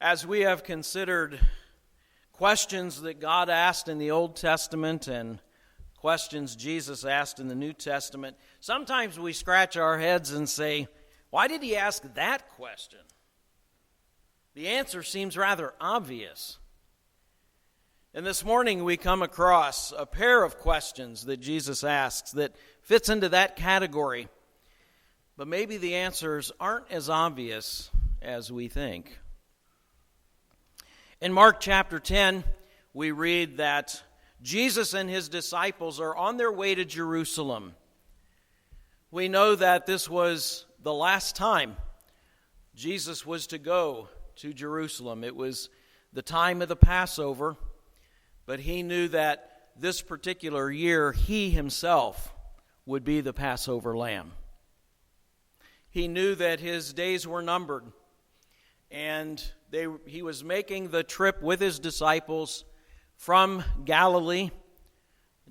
As we have considered questions that God asked in the Old Testament and questions Jesus asked in the New Testament, sometimes we scratch our heads and say, why did he ask that question? The answer seems rather obvious. And this morning we come across a pair of questions that Jesus asks that fits into that category. But maybe the answers aren't as obvious as we think. In Mark chapter 10, we read that Jesus and his disciples are on their way to Jerusalem. We know that this was the last time Jesus was to go to Jerusalem. It was the time of the Passover, but he knew that this particular year he himself would be the Passover lamb. He knew that his days were numbered, and he was making the trip with his disciples from Galilee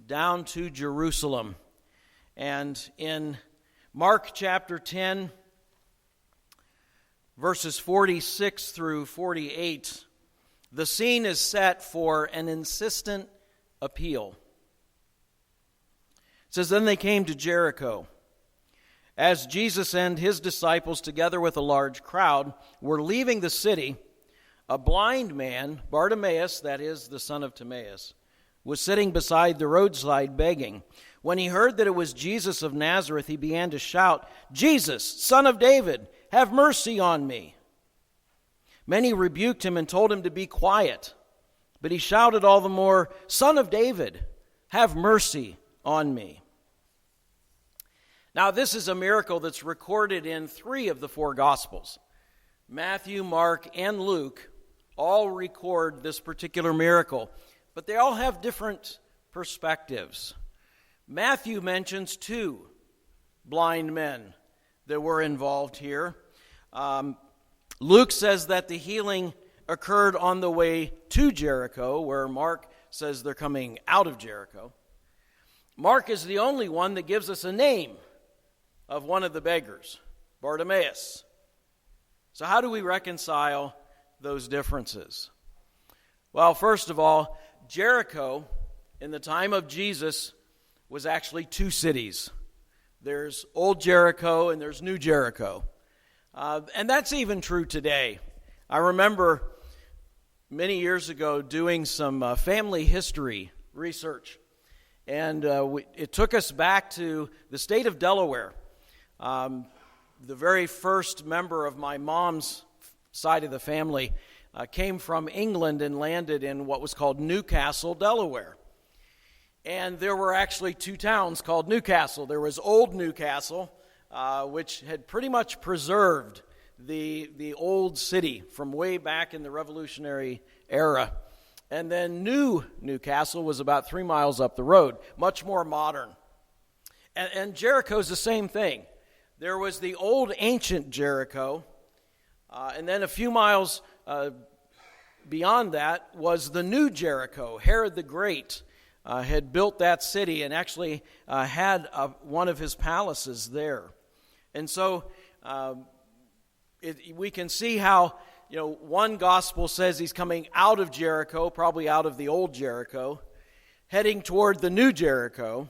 down to Jerusalem. And in Mark chapter 10, verses 46 through 48, the scene is set for an insistent appeal. It says, "Then they came to Jericho. As Jesus and his disciples, together with a large crowd, were leaving the city, a blind man, Bartimaeus, that is, the son of Timaeus, was sitting beside the roadside begging. When he heard that it was Jesus of Nazareth, he began to shout, 'Jesus, Son of David, have mercy on me.' Many rebuked him and told him to be quiet. But he shouted all the more, 'Son of David, have mercy on me.'" Now, this is a miracle that's recorded in 3 of the 4 Gospels. Matthew, Mark, and Luke all record this particular miracle, but they all have different perspectives. Matthew mentions 2 blind men that were involved here. Luke says that the healing occurred on the way to Jericho, where Mark says they're coming out of Jericho. Mark is the only one that gives us a name of one of the beggars, Bartimaeus. So how do we reconcile those differences? Well, first of all, Jericho, in the time of Jesus, was actually 2 cities. There's Old Jericho and there's New Jericho. And that's even true today. I remember many years ago doing some family history research. And it took us back to the state of Delaware. The very first member of my mom's side of the family came from England and landed in what was called Newcastle, Delaware. And there were actually 2 towns called Newcastle. There was Old Newcastle, which had pretty much preserved the old city from way back in the Revolutionary era. And then New Newcastle was about 3 miles up the road, much more modern. And Jericho's the same thing. There was the old ancient Jericho, and then a few miles beyond that was the new Jericho. Herod the Great had built that city and actually had one of his palaces there. And so we can see how, one gospel says he's coming out of Jericho, probably out of the old Jericho, heading toward the new Jericho.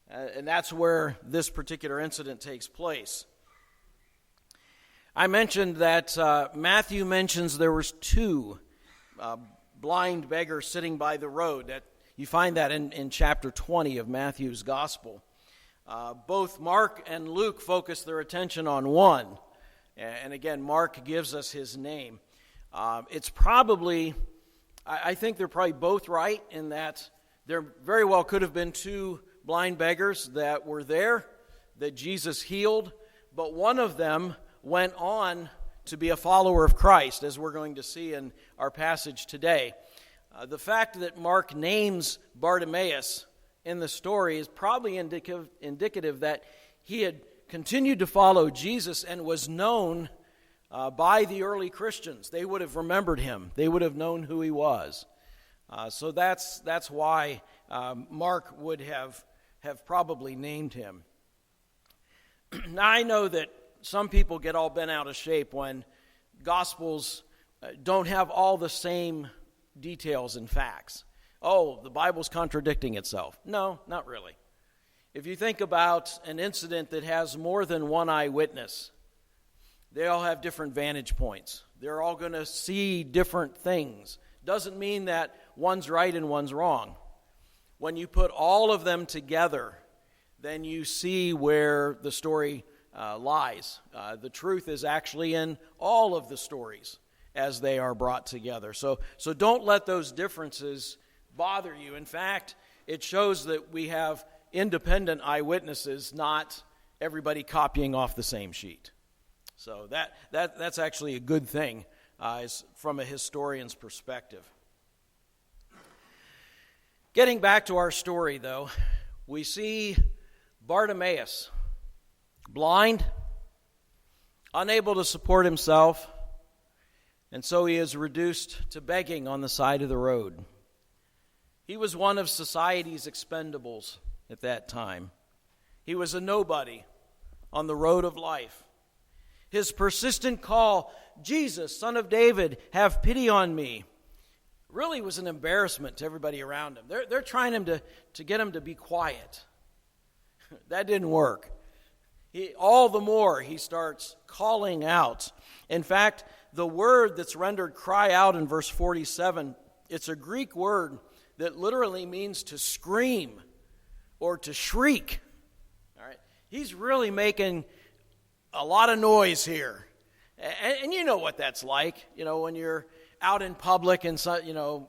And that's where this particular incident takes place. I mentioned that Matthew mentions there was 2 blind beggars sitting by the road. That you find that in chapter 20 of Matthew's gospel. Both Mark and Luke focus their attention on one. And again, Mark gives us his name. It's probably, I think they're probably both right in that there very well could have been 2 blind beggars that were there, that Jesus healed, but one of them went on to be a follower of Christ, as we're going to see in our passage today. The fact that Mark names Bartimaeus in the story is probably indicative that he had continued to follow Jesus and was known by the early Christians. They would have remembered him. They would have known who he was. So that's why Mark would have probably named him. Now, I know that some people get all bent out of shape when Gospels don't have all the same details and facts. Oh, the Bible's contradicting itself. No, not really. If you think about an incident that has more than one eyewitness, they all have different vantage points. They're all going to see different things. Doesn't mean that one's right and one's wrong. When you put all of them together, then you see where the story lies. The truth is actually in all of the stories as they are brought together. So don't let those differences bother you. In fact, it shows that we have independent eyewitnesses, not everybody copying off the same sheet. So that's actually a good thing from a historian's perspective. Getting back to our story, though, we see Bartimaeus, blind, unable to support himself, and so he is reduced to begging on the side of the road. He was one of society's expendables at that time. He was a nobody on the road of life. His persistent call, "Jesus, Son of David, have pity on me," really was an embarrassment to everybody around him. They're trying him to get him to be quiet. That didn't work. All the more he starts calling out. In fact, the word that's rendered cry out in verse 47, it's a Greek word that literally means to scream or to shriek. All right, he's really making a lot of noise here. And you know what that's like, when you're out in public and,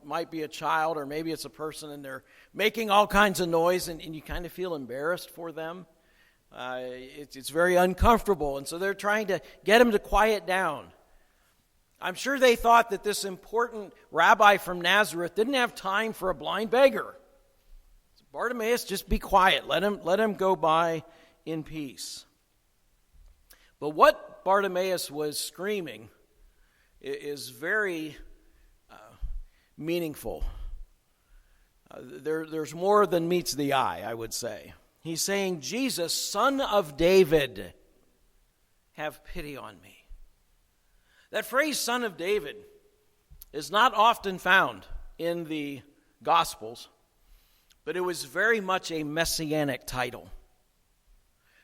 might be a child or maybe it's a person and they're making all kinds of noise and you kind of feel embarrassed for them. It's very uncomfortable, and so they're trying to get him to quiet down. I'm sure they thought that this important rabbi from Nazareth didn't have time for a blind beggar. So Bartimaeus, just be quiet. Let him go by in peace. But what Bartimaeus was screaming is very meaningful. There's more than meets the eye, I would say. He's saying, "Jesus, Son of David, have pity on me." That phrase, "Son of David," is not often found in the Gospels, but it was very much a messianic title.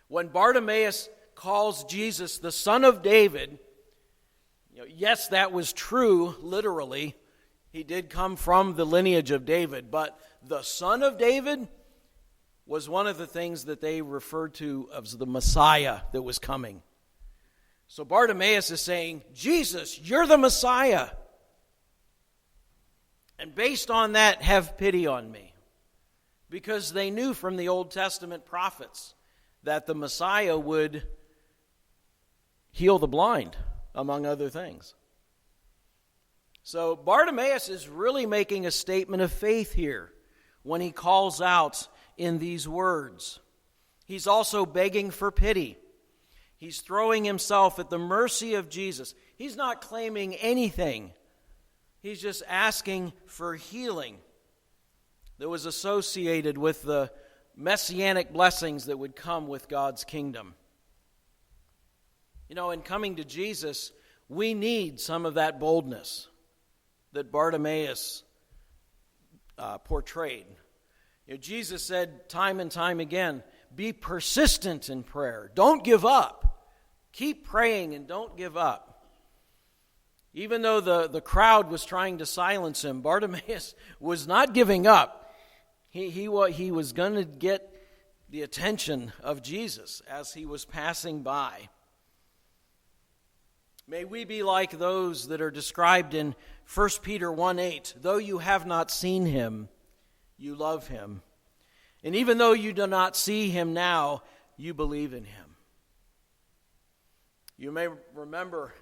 When Bartimaeus calls Jesus the Son of David, yes, that was true, literally. He did come from the lineage of David, but the Son of David was one of the things that they referred to as the Messiah that was coming. So Bartimaeus is saying, "Jesus, you're the Messiah. And based on that, have pity on me." Because they knew from the Old Testament prophets that the Messiah would heal the blind, among other things. So Bartimaeus is really making a statement of faith here when he calls out in these words. He's also begging for pity. He's throwing himself at the mercy of Jesus. He's not claiming anything. He's just asking for healing that was associated with the messianic blessings that would come with God's kingdom. In coming to Jesus, we need some of that boldness that Bartimaeus portrayed. Jesus said time and time again, be persistent in prayer. Don't give up. Keep praying and don't give up. Even though the crowd was trying to silence him, Bartimaeus was not giving up. He was going to get the attention of Jesus as he was passing by. May we be like those that are described in 1 Peter 1:8. Though you have not seen him, you love him. And even though you do not see him now, you believe in him. You may remember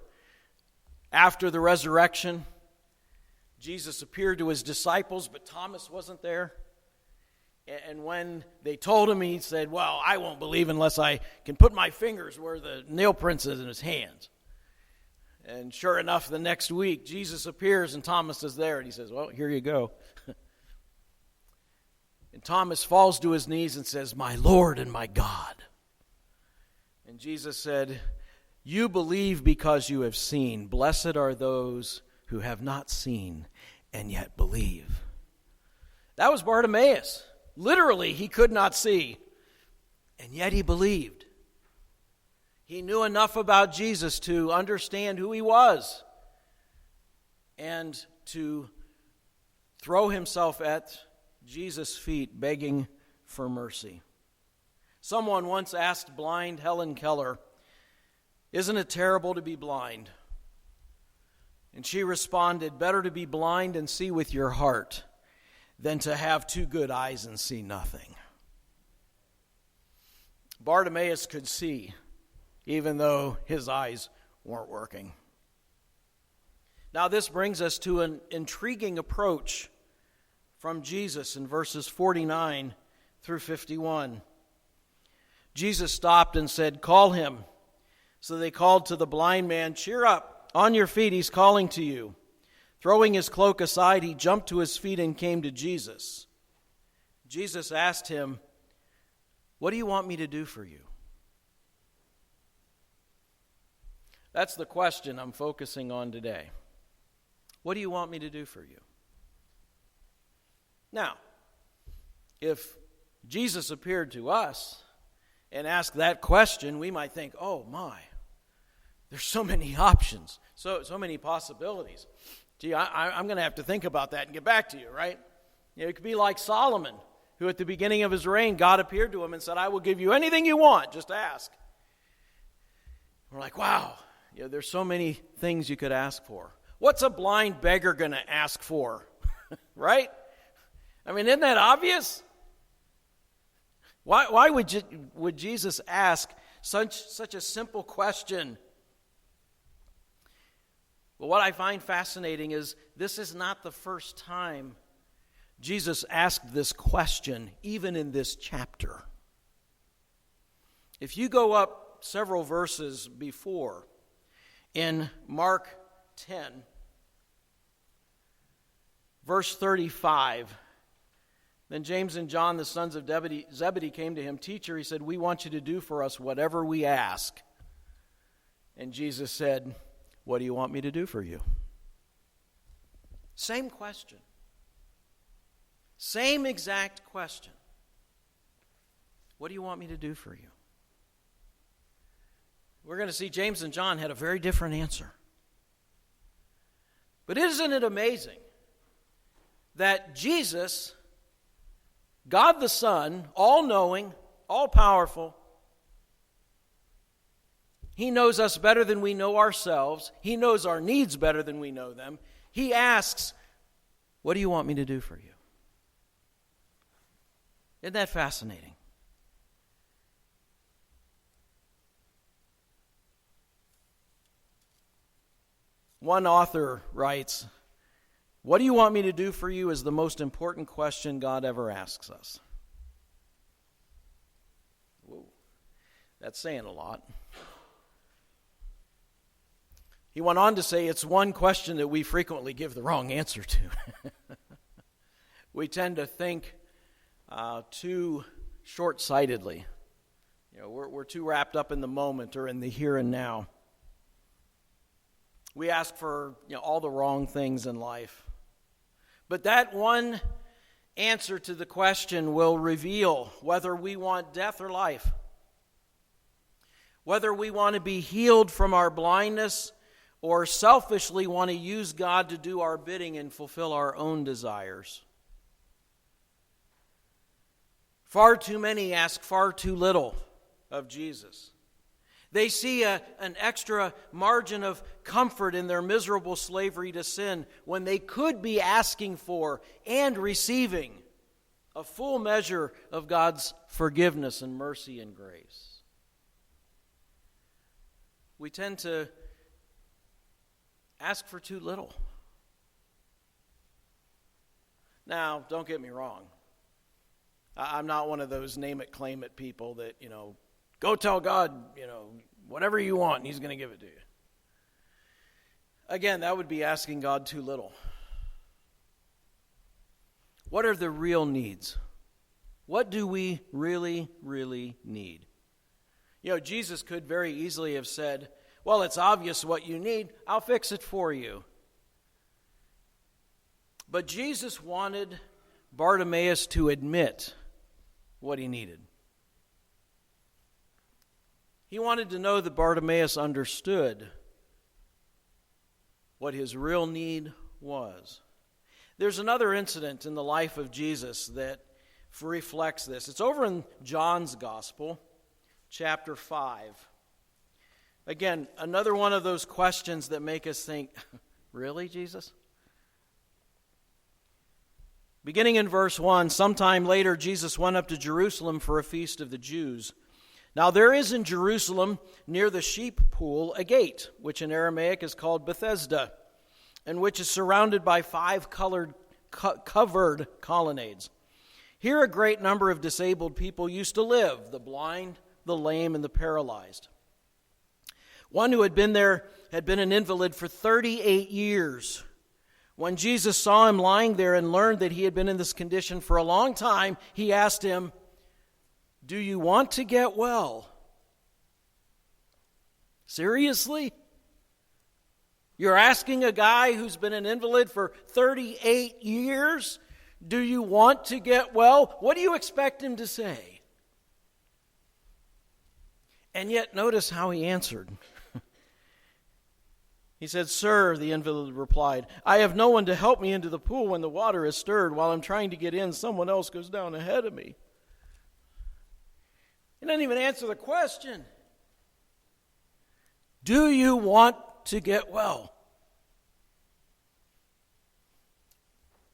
after the resurrection, Jesus appeared to his disciples, but Thomas wasn't there. And when they told him, he said, "Well, I won't believe unless I can put my fingers where the nail prints is in his hands." And sure enough, the next week, Jesus appears and Thomas is there. And he says, "Well, here you go." And Thomas falls to his knees and says, "My Lord and my God." And Jesus said, "You believe because you have seen. Blessed are those who have not seen and yet believe. That was Bartimaeus. Literally, he could not see, and yet he believed. He knew enough about Jesus to understand who he was and to throw himself at Jesus' feet, begging for mercy. Someone once asked blind Helen Keller, "Isn't it terrible to be blind?" And she responded, "Better to be blind and see with your heart than to have two good eyes and see nothing." Bartimaeus could see, even though his eyes weren't working. Now this brings us to an intriguing approach from Jesus in verses 49 through 51. Jesus stopped and said, "Call him." So they called to the blind man, "Cheer up, on your feet, he's calling to you." Throwing his cloak aside, he jumped to his feet and came to Jesus. Jesus asked him, "What do you want me to do for you?" That's the question I'm focusing on today. What do you want me to do for you? Now, if Jesus appeared to us and asked that question, we might think, oh my, there's so many options, so many possibilities. Gee, I'm going to have to think about that and get back to you, right? It could be like Solomon, who at the beginning of his reign, God appeared to him and said, "I will give you anything you want, just ask." We're like, wow, there's so many things you could ask for. What's a blind beggar going to ask for? Right? I mean, isn't that obvious? Why would Jesus ask such a simple question? Well, what I find fascinating is this is not the first time Jesus asked this question, even in this chapter. If you go up several verses before, in Mark 10, verse 35, then James and John, the sons of Zebedee, came to him. "Teacher," he said, "we want you to do for us whatever we ask." And Jesus said, "What do you want me to do for you?" Same question. Same exact question. What do you want me to do for you? We're going to see James and John had a very different answer. But isn't it amazing that Jesus, God the Son, all-knowing, all-powerful, He knows us better than we know ourselves. He knows our needs better than we know them. He asks, "What do you want me to do for you?" Isn't that fascinating? One author writes, "What do you want me to do for you is the most important question God ever asks us." Whoa, that's saying a lot. He went on to say it's one question that we frequently give the wrong answer to. We tend to think too short-sightedly. We're too wrapped up in the moment or in the here and now. We ask for all the wrong things in life. But that one answer to the question will reveal whether we want death or life, whether we want to be healed from our blindness or selfishly want to use God to do our bidding and fulfill our own desires. Far too many ask far too little of Jesus. They see an extra margin of comfort in their miserable slavery to sin when they could be asking for and receiving a full measure of God's forgiveness and mercy and grace. We tend to ask for too little. Now, don't get me wrong. I'm not one of those name it, claim it people that, go tell God, whatever you want, and He's going to give it to you. Again, that would be asking God too little. What are the real needs? What do we really, really need? Jesus could very easily have said, "Well, it's obvious what you need. I'll fix it for you." But Jesus wanted Bartimaeus to admit what he needed. He wanted to know that Bartimaeus understood what his real need was. There's another incident in the life of Jesus that reflects this. It's over in John's Gospel, chapter 5. Again, another one of those questions that make us think, really, Jesus? Beginning in verse 1, sometime later Jesus went up to Jerusalem for a feast of the Jews. Now there is in Jerusalem, near the sheep pool, a gate, which in Aramaic is called Bethesda, and which is surrounded by 5 covered colonnades. Here a great number of disabled people used to live, the blind, the lame, and the paralyzed. One who had been there had been an invalid for 38 years. When Jesus saw him lying there and learned that he had been in this condition for a long time, he asked him, "Do you want to get well?" Seriously? You're asking a guy who's been an invalid for 38 years, "Do you want to get well?" What do you expect him to say? And yet, notice how he answered. He said, "Sir," the invalid replied, "I have no one to help me into the pool when the water is stirred. While I'm trying to get in, someone else goes down ahead of me." He doesn't even answer the question. Do you want to get well?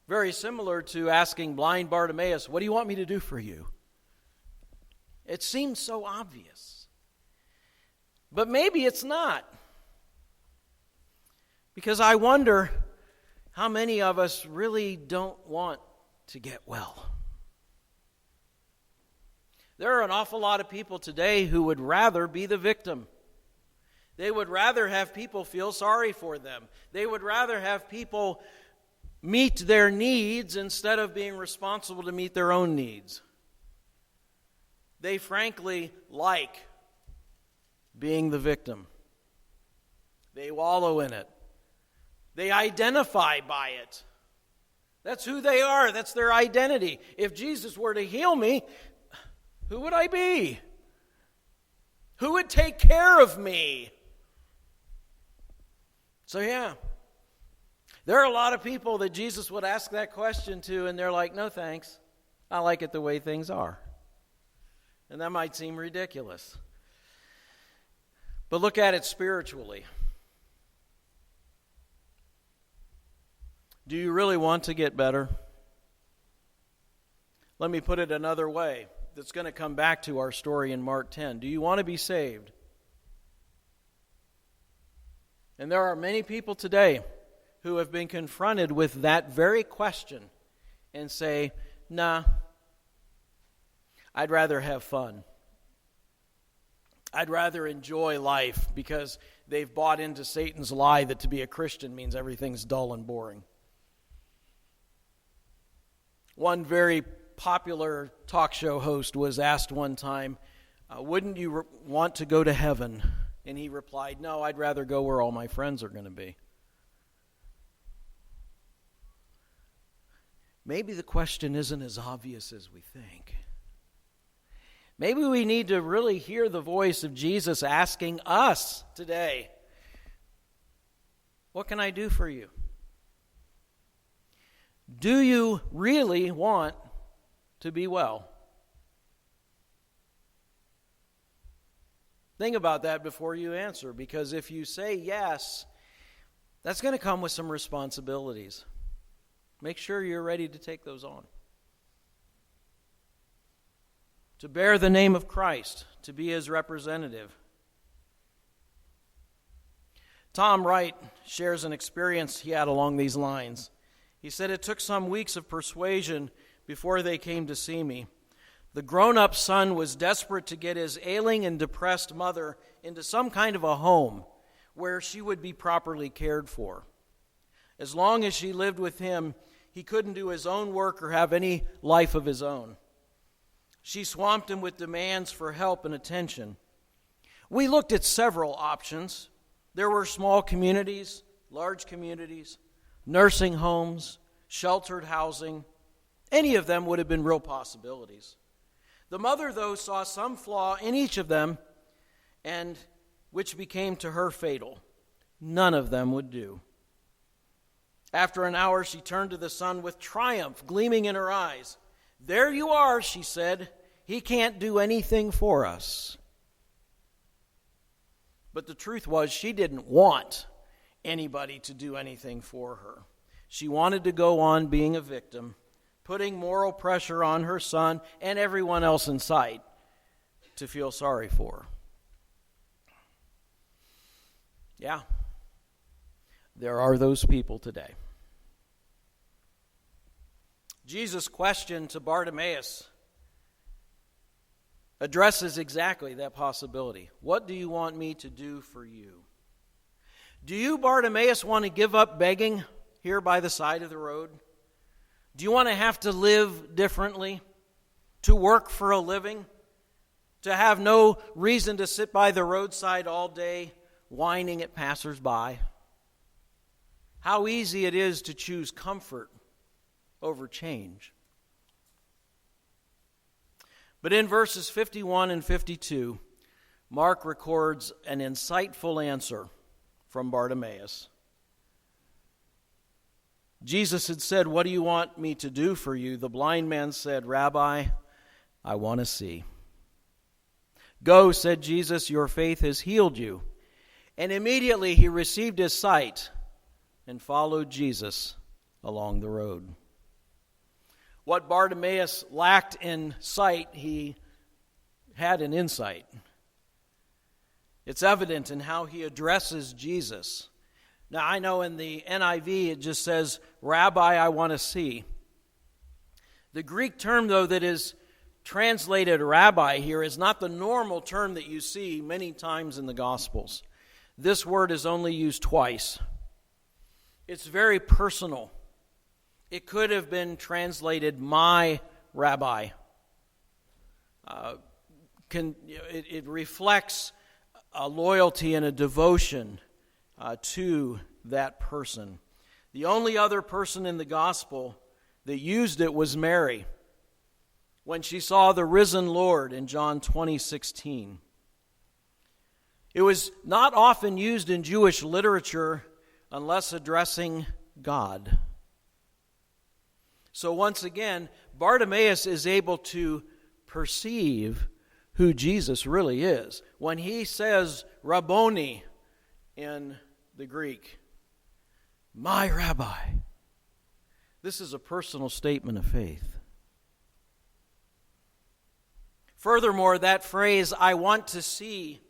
Very similar to asking blind Bartimaeus, "What do you want me to do for you?" It seems so obvious. But maybe it's not. Because I wonder how many of us really don't want to get well. There are an awful lot of people today who would rather be the victim. They would rather have people feel sorry for them. They would rather have people meet their needs instead of being responsible to meet their own needs. They frankly like being the victim. They wallow in it. They identify by it. That's who they are. That's their identity. If Jesus were to heal me, who would I be? Who would take care of me? So yeah, there are a lot of people that Jesus would ask that question to, and they're like, "No thanks. I like it the way things are." And that might seem ridiculous. But look at it spiritually. Do you really want to get better? Let me put it another way that's going to come back to our story in Mark 10. Do you want to be saved? And there are many people today who have been confronted with that very question and say, "Nah, I'd rather have fun. I'd rather enjoy life," because they've bought into Satan's lie that to be a Christian means everything's dull and boring. One very popular talk show host was asked one time, "Wouldn't you want to go to heaven?" And he replied, "No, I'd rather go where all my friends are going to be." Maybe the question isn't as obvious as we think. Maybe we need to really hear the voice of Jesus asking us today, "What can I do for you?" Do you really want to be well? Think about that before you answer, because if you say yes, that's going to come with some responsibilities. Make sure you're ready to take those on. To bear the name of Christ, to be his representative. Tom Wright shares an experience he had along these lines. He said, "It took some weeks of persuasion before they came to see me. The grown-up son was desperate to get his ailing and depressed mother into some kind of a home where she would be properly cared for. As long as she lived with him, he couldn't do his own work or have any life of his own. She swamped him with demands for help and attention. We looked at several options. There were small communities, large communities, nursing homes, sheltered housing. Any of them would have been real possibilities. The mother, though, saw some flaw in each of them, and which became to her fatal. None of them would do. After an hour, she turned to the son with triumph gleaming in her eyes. "There you are," she said. "He can't do anything for us." But the truth was, she didn't want anybody to do anything for her. She wanted to go on being a victim, putting moral pressure on her son and everyone else in sight to feel sorry for. Yeah, there are those people today. Jesus' question to Bartimaeus addresses exactly that possibility. What do you want me to do for you? Do you, Bartimaeus, want to give up begging here by the side of the road? Do you want to have to live differently? To work for a living? To have no reason to sit by the roadside all day whining at passersby? How easy it is to choose comfort over change. But in verses 51 and 52, Mark records an insightful answer from Bartimaeus. Jesus had said, "What do you want me to do for you?" The blind man said, "Rabbi, I want to see." "Go," said Jesus, "your faith has healed you." And immediately he received his sight and followed Jesus along the road. What Bartimaeus lacked in sight, he had in insight. It's evident in how he addresses Jesus. Now, I know in the NIV it just says, "Rabbi, I want to see." The Greek term, though, that is translated rabbi here is not the normal term that you see many times in the Gospels. This word is only used twice. It's very personal. It could have been translated, "my rabbi." It reflects a loyalty and a devotion to that person. The only other person in the gospel that used it was Mary, when she saw the risen Lord in John 20:16. It was not often used in Jewish literature unless addressing God. So once again, Bartimaeus is able to perceive who Jesus really is. When he says Rabboni in the Greek, "my rabbi," this is a personal statement of faith. Furthermore, that phrase, "I want to see,"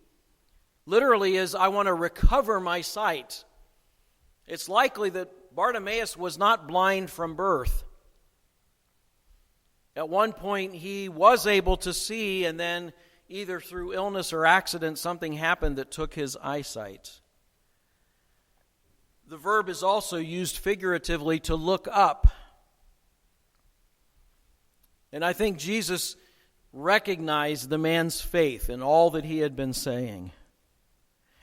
literally is, "I want to recover my sight." It's likely that Bartimaeus was not blind from birth. At one point, he was able to see, and then either through illness or accident, something happened that took his eyesight. The verb is also used figuratively to look up. And I think Jesus recognized the man's faith in all that he had been saying.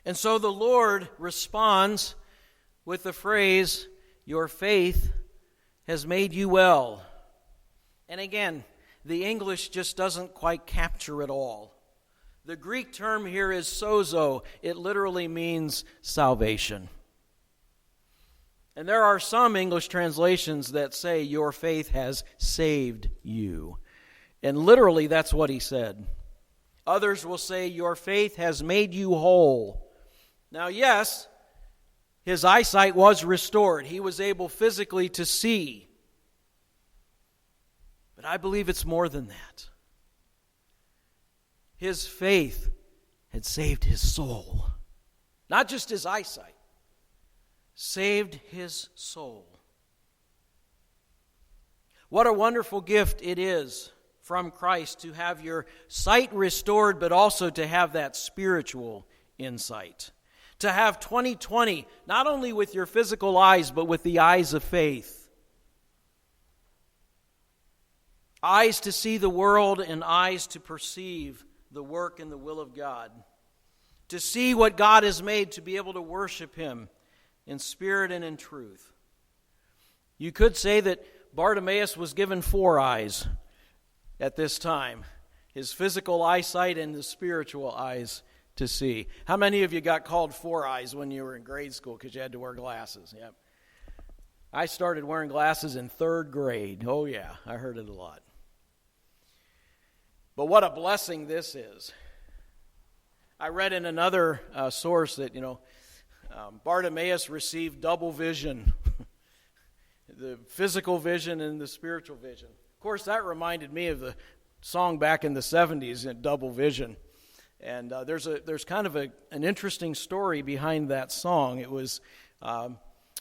And so the Lord responds with the phrase, "Your faith has made you well." And again, the English just doesn't quite capture it all. The Greek term here is sozo. It literally means salvation. And there are some English translations that say, "Your faith has saved you." And literally, that's what he said. Others will say, "Your faith has made you whole." Now, yes, his eyesight was restored. He was able physically to see. But I believe it's more than that. His faith had saved his soul. Not just his eyesight. Saved his soul. What a wonderful gift it is from Christ to have your sight restored, but also to have that spiritual insight. To have 20/20, not only with your physical eyes, but with the eyes of faith. Eyes to see the world and eyes to perceive the work and the will of God. To see what God has made, to be able to worship Him in spirit and in truth. You could say that Bartimaeus was given 4 eyes at this time, his physical eyesight and the spiritual eyes to see. How many of you got called 4 eyes when you were in grade school because you had to wear glasses? Yep. I started wearing glasses in 3rd grade. Oh yeah, I heard it a lot. But what a blessing this is. I read in another source that, Bartimaeus received double vision, the physical vision and the spiritual vision. Of course, that reminded me of the song back in the 70s, Double Vision. And there's kind of an interesting story behind that song. It was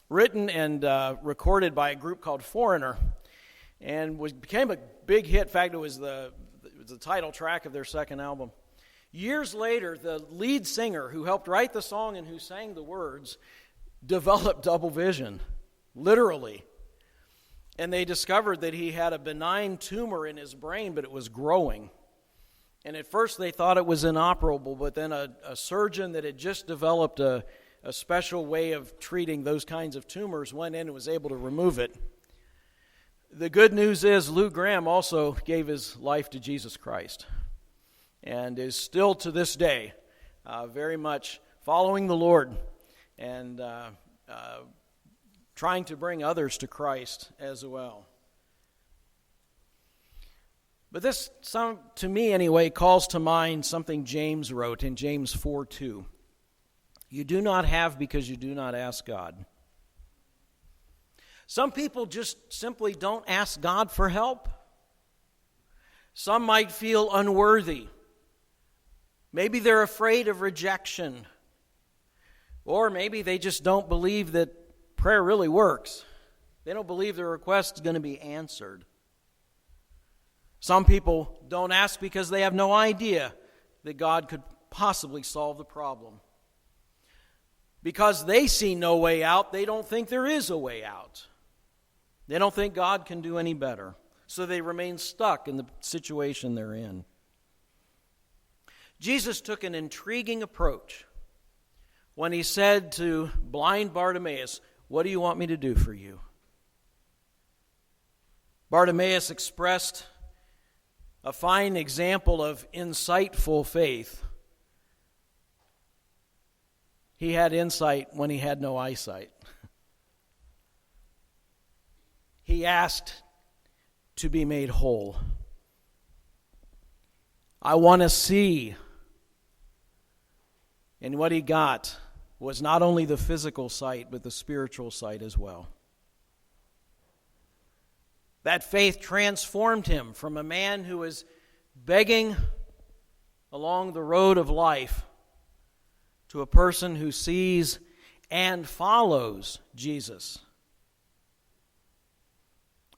written and recorded by a group called Foreigner, and became a big hit. In fact, it was the title track of their 2nd album. Years later, the lead singer who helped write the song and who sang the words developed double vision, literally. And they discovered that he had a benign tumor in his brain, but it was growing. And at first they thought it was inoperable, but then a surgeon that had just developed a special way of treating those kinds of tumors went in and was able to remove it. The good news is Lou Graham also gave his life to Jesus Christ and is still to this day very much following the Lord and trying to bring others to Christ as well. But this, to me anyway, calls to mind something James wrote in James 4:2. You do not have because you do not ask God. Some people just simply don't ask God for help. Some might feel unworthy. Maybe they're afraid of rejection. Or maybe they just don't believe that prayer really works. They don't believe their request is going to be answered. Some people don't ask because they have no idea that God could possibly solve the problem. Because they see no way out, they don't think there is a way out. They don't think God can do any better. So they remain stuck in the situation they're in. Jesus took an intriguing approach when he said to blind Bartimaeus, "What do you want me to do for you?" Bartimaeus expressed a fine example of insightful faith. He had insight when he had no eyesight. He asked to be made whole. I want to see. And what he got was not only the physical sight, but the spiritual sight as well. That faith transformed him from a man who was begging along the road of life to a person who sees and follows Jesus.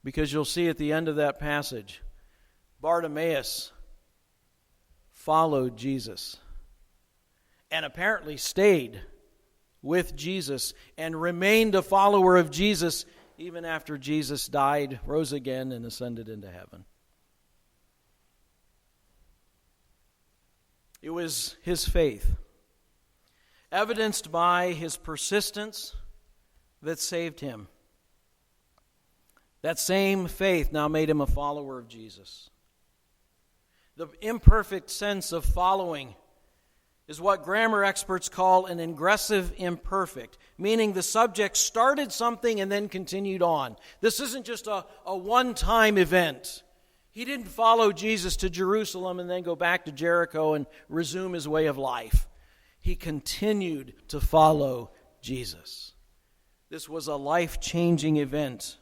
Because you'll see at the end of that passage, Bartimaeus followed Jesus and apparently stayed with Jesus and remained a follower of Jesus even after Jesus died, rose again, and ascended into heaven. It was his faith, evidenced by his persistence, that saved him. That same faith now made him a follower of Jesus. The imperfect sense of following is what grammar experts call an ingressive imperfect, meaning the subject started something and then continued on. This isn't just a one-time event. He didn't follow Jesus to Jerusalem and then go back to Jericho and resume his way of life. He continued to follow Jesus. This was a life-changing event.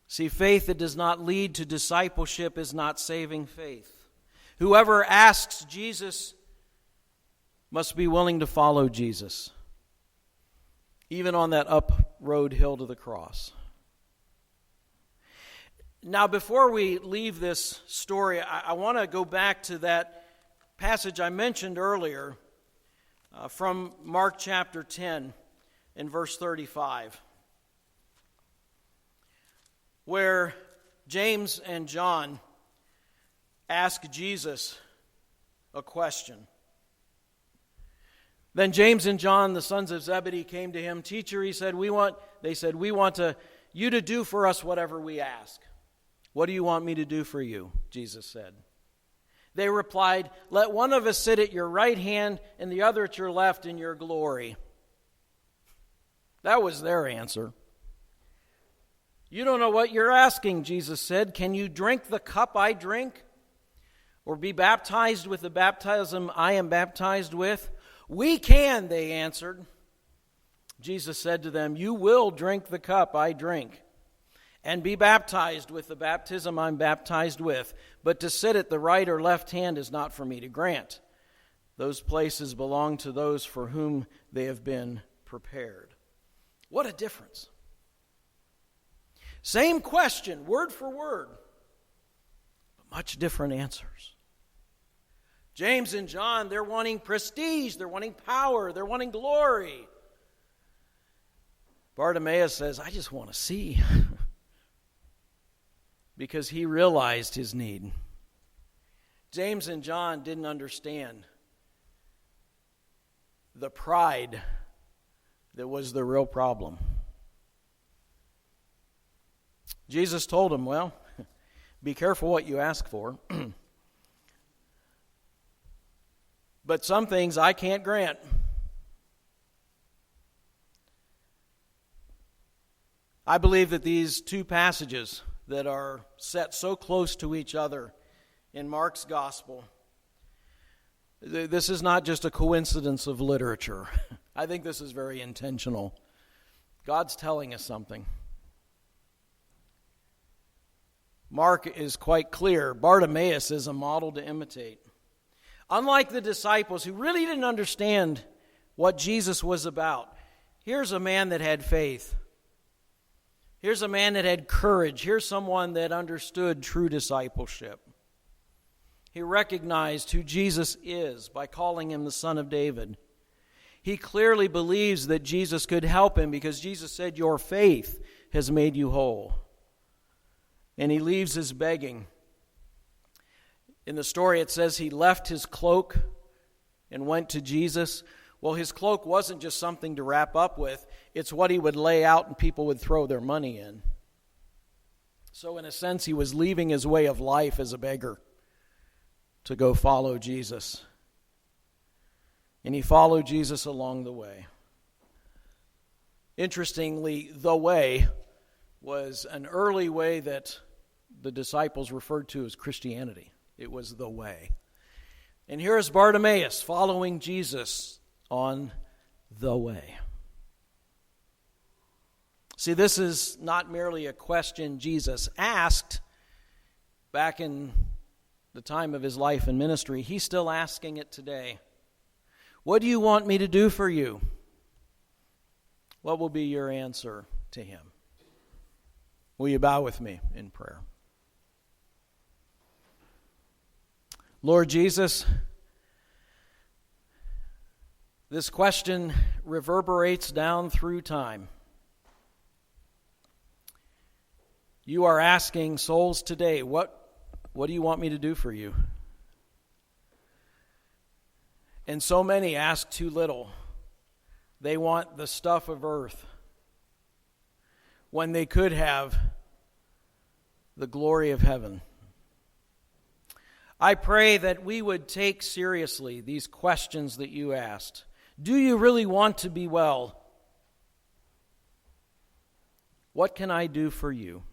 See, faith that does not lead to discipleship is not saving faith. Whoever asks Jesus must be willing to follow Jesus, even on that up road hill to the cross. Now, before we leave this story, I want to go back to that passage I mentioned earlier from Mark chapter 10 and verse 35, where James and John ask Jesus a question. Then James and John, the sons of Zebedee, came to him. Teacher, they said, we want you to do for us whatever we ask. What do you want me to do for you? Jesus said. They replied, let one of us sit at your right hand and the other at your left in your glory. That was their answer. You don't know what you're asking, Jesus said. Can you drink the cup I drink? Or be baptized with the baptism I am baptized with? We can, they answered. Jesus said to them, you will drink the cup I drink, and be baptized with the baptism I'm baptized with. But to sit at the right or left hand is not for me to grant. Those places belong to those for whom they have been prepared. What a difference. Same question, word for word, but much different answers. James and John, they're wanting prestige, they're wanting power, they're wanting glory. Bartimaeus says, I just want to see. Because he realized his need. James and John didn't understand the pride that was the real problem. Jesus told him, well, be careful what you ask for. But some things I can't grant. I believe that these two passages that are set so close to each other in Mark's gospel, this is not just a coincidence of literature. I think this is very intentional. God's telling us something. Mark is quite clear. Bartimaeus is a model to imitate. Unlike the disciples who really didn't understand what Jesus was about, here's a man that had faith. Here's a man that had courage. Here's someone that understood true discipleship. He recognized who Jesus is by calling him the Son of David. He clearly believes that Jesus could help him because Jesus said, your faith has made you whole. And he leaves his begging. In the story it says he left his cloak and went to Jesus. Well, his cloak wasn't just something to wrap up with. It's what he would lay out and people would throw their money in. So in a sense, he was leaving his way of life as a beggar to go follow Jesus. And he followed Jesus along the way. Interestingly, the way was an early way that the disciples referred to as Christianity. It was the way. And here is Bartimaeus following Jesus on the way. See, this is not merely a question Jesus asked back in the time of his life and ministry. He's still asking it today. What do you want me to do for you? What will be your answer to him? Will you bow with me in prayer? Lord Jesus, this question reverberates down through time. You are asking souls today, what do you want me to do for you? And so many ask too little. They want the stuff of earth when they could have the glory of heaven. I pray that we would take seriously these questions that you asked. Do you really want to be well? What can I do for you?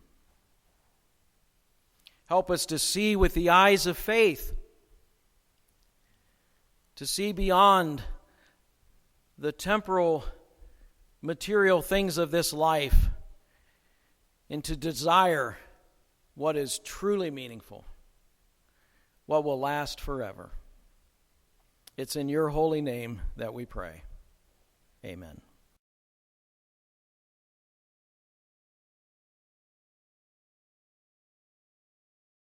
Help us to see with the eyes of faith, to see beyond the temporal, material things of this life, and to desire what is truly meaningful, what will last forever. It's in your holy name that we pray. Amen.